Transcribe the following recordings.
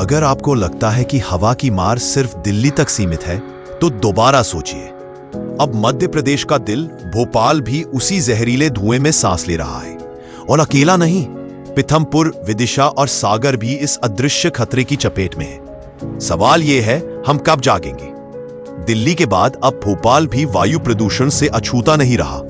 अगर आपको लगता है कि हवा की मार सिर्फ दिल्ली तक सीमित है, तो दोबारा सोचिए। अब मध्य प्रदेश का दिल भोपाल भी उसी जहरीले धुएं में सांस ले रहा है। और अकेला नहीं, पीथमपुर, विदिशा और सागर भी इस अदृश्य खतरे की चपेट में है। सवाल यह है, हम कब जागेंगे? दिल्ली के बाद अब भोपाल भी वायु प्रदूषण से अछूता नहीं रहा।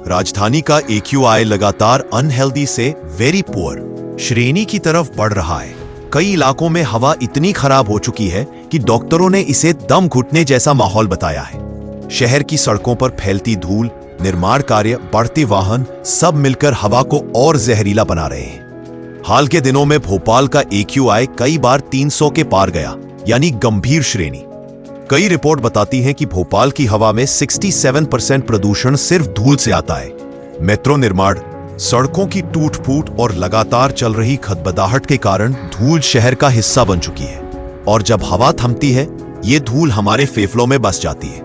राजधानी का AQI लगातार अनहेल्दी से वेरी पुअर श्रेणी की तरफ बढ़ रहा है। कई इलाकों में हवा इतनी खराब हो चुकी है कि डॉक्टरों ने इसे दम घुटने जैसा माहौल बताया है। शहर की सड़कों पर फैलती धूल, निर्माण कार्य, बढ़ते वाहन सब मिलकर हवा को और जहरीला बना रहे हैं। हाल के दिनों में भोपाल का AQI कई बार 300 के पार गया, यानी गंभीर श्रेणी। कई रिपोर्ट बताती हैं कि भोपाल की हवा में 67% प्रदूषण सिर्फ धूल से आता है। मेट्रो निर्माण, सड़कों की टूट-फूट और लगातार चल रही खदबदाहट के कारण धूल शहर का हिस्सा बन चुकी है। और जब हवा थमती है, ये धूल हमारे फेफड़ों में बस जाती है।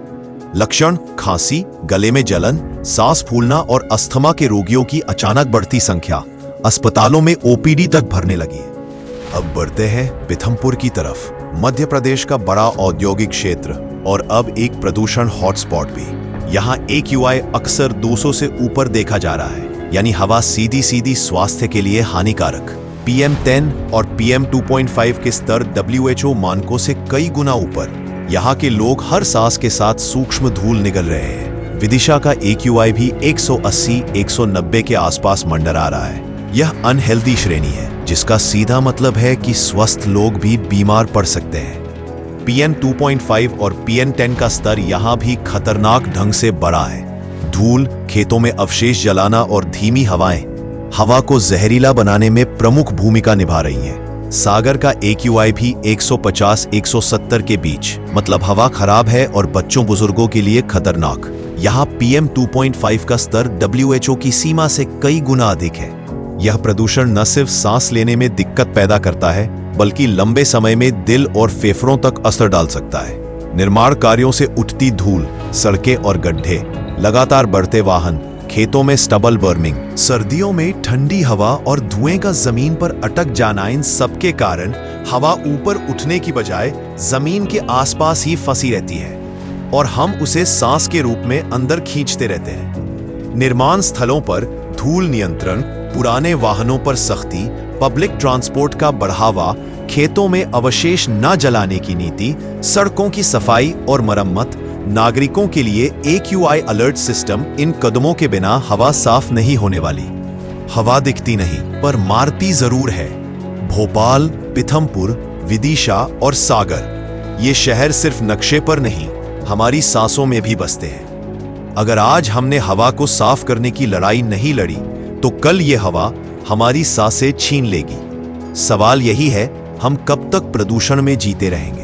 लक्षण: खांसी, गले में जलन, सांस फूलना और अस्थमा के रोगियों की अचानक बढ़ती संख्या। अस्पतालों में OPD तक भरने लगी है। अब बढ़ते हैं पीथमपुर की तरफ। मध्य प्रदेश का बड़ा औद्योगिक क्षेत्र और अब एक प्रदूषण हॉटस्पॉट भी। यहाँ AQI अक्सर 200 से ऊपर देखा जा रहा है, यानी हवा सीधी स्वास्थ्य के लिए हानिकारक। PM10 और PM2.5 के स्तर WHO मानकों से कई गुना ऊपर। यहाँ के लोग हर सांस के साथ सूक्ष्म धूल निगल रहे हैं। विदिशा का AQI भी 180-190 के आसपास मंडरा रहा है। यह अनहेल्दी श्रेणी है, जिसका सीधा मतलब है कि स्वस्थ लोग भी बीमार पड़ सकते हैं। PM2.5 और PM10 का स्तर यहाँ भी खतरनाक ढंग से बढ़ा है। धूल, खेतों में अवशेष जलाना और धीमी हवाएं हवा को जहरीला बनाने में प्रमुख भूमिका निभा रही हैं। सागर का AQI भी 150-170 के बीच, मतलब हवा खराब है और बच्चों बुजुर्गों के लिए खतरनाक। यहाँ PM2.5 का स्तर WHO की सीमा से कई गुना अधिक है। यह प्रदूषण न सिर्फ सांस लेने में दिक्कत पैदा करता है, बल्कि लंबे समय में दिल और फेफड़ों तक असर डाल सकता है। निर्माण कार्यों से उठती धूल, सड़कें और गड्ढे, लगातार बढ़ते वाहन, खेतों में स्टबल बर्निंग, सर्दियों में ठंडी हवा और धुएं का जमीन पर अटक जाना, इन सबके कारण हवा ऊपर उठने की बजाय जमीन के आसपास ही फंसी रहती है और हम उसे सांस के रूप में अंदर खींचते रहते हैं। निर्माण स्थलों पर धूल नियंत्रण, पुराने वाहनों पर सख्ती, पब्लिक ट्रांसपोर्ट का बढ़ावा, खेतों में अवशेष न जलाने की नीति, सड़कों की सफाई और मरम्मत, नागरिकों के लिए AQI अलर्ट सिस्टम, इन कदमों के बिना हवा साफ नहीं होने वाली। हवा दिखती नहीं, पर मारती जरूर है। भोपाल, पीथमपुर, विदिशा और सागर, ये शहर सिर्फ नक्शे पर नहीं, हमारी सांसों में भी बसते हैं। अगर आज हमने हवा को साफ करने की लड़ाई नहीं लड़ी, तो कल ये हवा हमारी सांसें छीन लेगी। सवाल यही है, हम कब तक प्रदूषण में जीते रहेंगे?